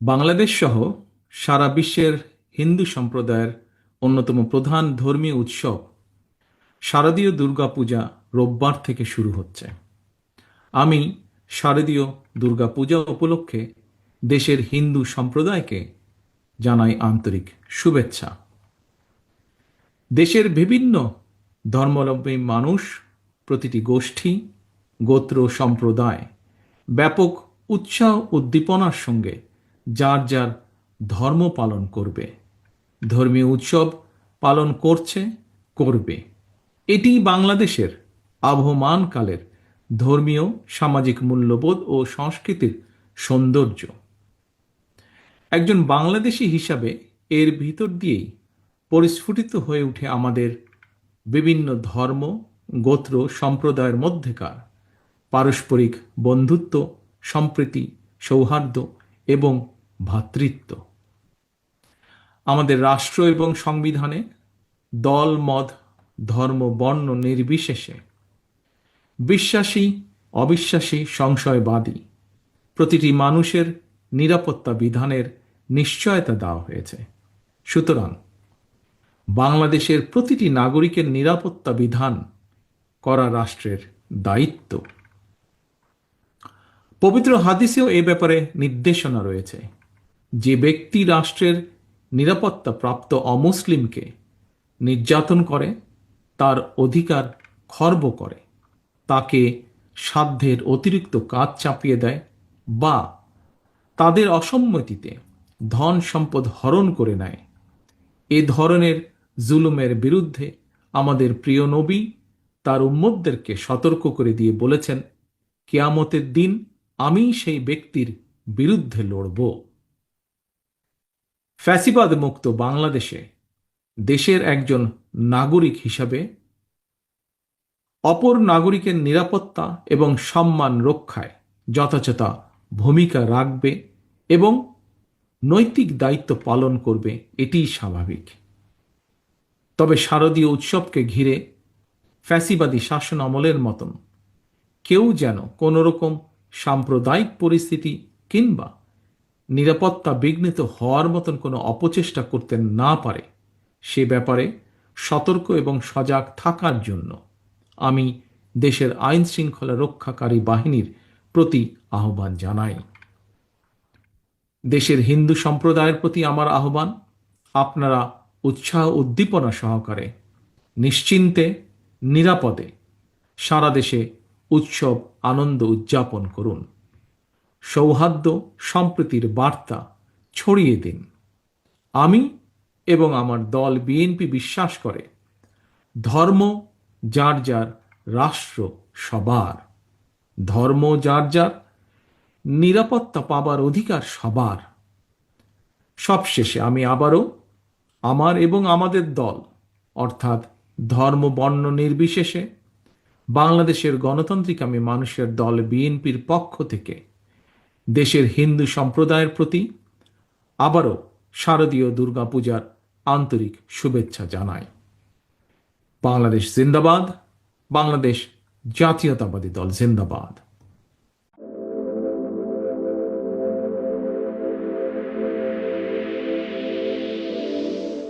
বাংলাদেশ সহ সারা বিশ্বের হিন্দু সম্প্রদায়ের অন্যতম প্রধান ধর্মীয় উৎসব শারদীয় দুর্গাপূজা রোববার থেকে শুরু হচ্ছে। আমি শারদীয় দুর্গাপূজা উপলক্ষে দেশের হিন্দু সম্প্রদায়কে জানাই আন্তরিক শুভেচ্ছা। দেশের বিভিন্ন ধর্মাবলম্বী মানুষ, প্রতিটি গোষ্ঠী, গোত্র, সম্প্রদায় ব্যাপক উৎসাহ উদ্দীপনার সঙ্গে যার যার ধর্ম পালন করবে, ধর্মীয় উৎসব পালন করছে, করবে। এটি বাংলাদেশের আবহমান কালের ধর্মীয় সামাজিক মূল্যবোধ ও সংস্কৃতির সৌন্দর্য। একজন বাংলাদেশী হিসাবে এর ভিতর দিয়েই পরিস্ফুটিত হয়ে ওঠে আমাদের বিভিন্ন ধর্ম, গোত্র, সম্প্রদায়ের মধ্যেকার পারস্পরিক বন্ধুত্ব, সম্প্রীতি, সৌহার্দ্য এবং ভ্রাতৃত্ব। আমাদের রাষ্ট্র এবং সংবিধানে দল, মত, ধর্ম, বর্ণ নির্বিশেষে বিশ্বাসী, অবিশ্বাসী, সংশয়বাদী প্রতিটি মানুষের নিরাপত্তা বিধানের নিশ্চয়তা দেওয়া হয়েছে। সুতরাং বাংলাদেশের প্রতিটি নাগরিকের নিরাপত্তা বিধান করা রাষ্ট্রের দায়িত্ব। পবিত্র হাদিসেও এ ব্যাপারে নির্দেশনা রয়েছে। যে ব্যক্তি রাষ্ট্রের নিরাপত্তা প্রাপ্ত অমুসলিমকে নির্যাতন করে, তার অধিকার খর্ব করে, তাকে সাধ্যের অতিরিক্ত কাজ চাপিয়ে দেয় বা তাদের অসম্মতিতে ধন সম্পদ হরণ করে নেয়, এ ধরনের জুলুমের বিরুদ্ধে আমাদের প্রিয় নবী তার উম্মতদেরকে সতর্ক করে দিয়ে বলেছেন, কিয়ামতের দিন আমি সেই ব্যক্তির বিরুদ্ধে লড়ব। ফ্যাসিবাদ মুক্ত বাংলাদেশে দেশের একজন নাগরিক হিসাবে অপর নাগরিকের নিরাপত্তা এবং সম্মান রক্ষায় যথাযথ ভূমিকা রাখবে এবং নৈতিক দায়িত্ব পালন করবে, এটিই স্বাভাবিক। তবে শারদীয় উৎসবকে ঘিরে ফ্যাসিবাদী শাসন আমলের মতন কেউ যেন কোনোরকম সাম্প্রদায়িক পরিস্থিতি কিংবা নিরাপত্তা বিঘ্নিত হওয়ার মতন কোনো অপচেষ্টা করতে না পারে, সে ব্যাপারে সতর্ক এবং সজাগ থাকার জন্য আমি দেশের আইন শৃঙ্খলা রক্ষাকারী বাহিনীর প্রতি আহ্বান জানাই। দেশের হিন্দু সম্প্রদায়ের প্রতি আমার আহ্বান, আপনারা উৎসাহ উদ্দীপনা সহকারে নিশ্চিন্তে নিরাপদে সারা দেশে উৎসব আনন্দ উদযাপন করুন। সৌহার্দ্য সম্প্রীতির বার্তা ছড়িয়ে দিন। আমি এবং আমার দল বিএনপি বিশ্বাস করে, ধর্ম যার যার, রাষ্ট্র সবার। ধর্ম যার যার, নিরাপত্তা পাবার অধিকার সবার। সবশেষে আমি আবারও আমার এবং আমাদের দল অর্থাৎ ধর্ম, বর্ণ নির্বিশেষে বাংলাদেশের গণতান্ত্রিকামী মানুষের দল বিএনপির পক্ষ থেকে দেশের হিন্দু সম্প্রদায়ের প্রতি আবারও শারদীয় দুর্গাপূজার আন্তরিক শুভেচ্ছা জানাই। বাংলাদেশ জিন্দাবাদ, বাংলাদেশ জাতীয়তাবাদী দল জিন্দাবাদ।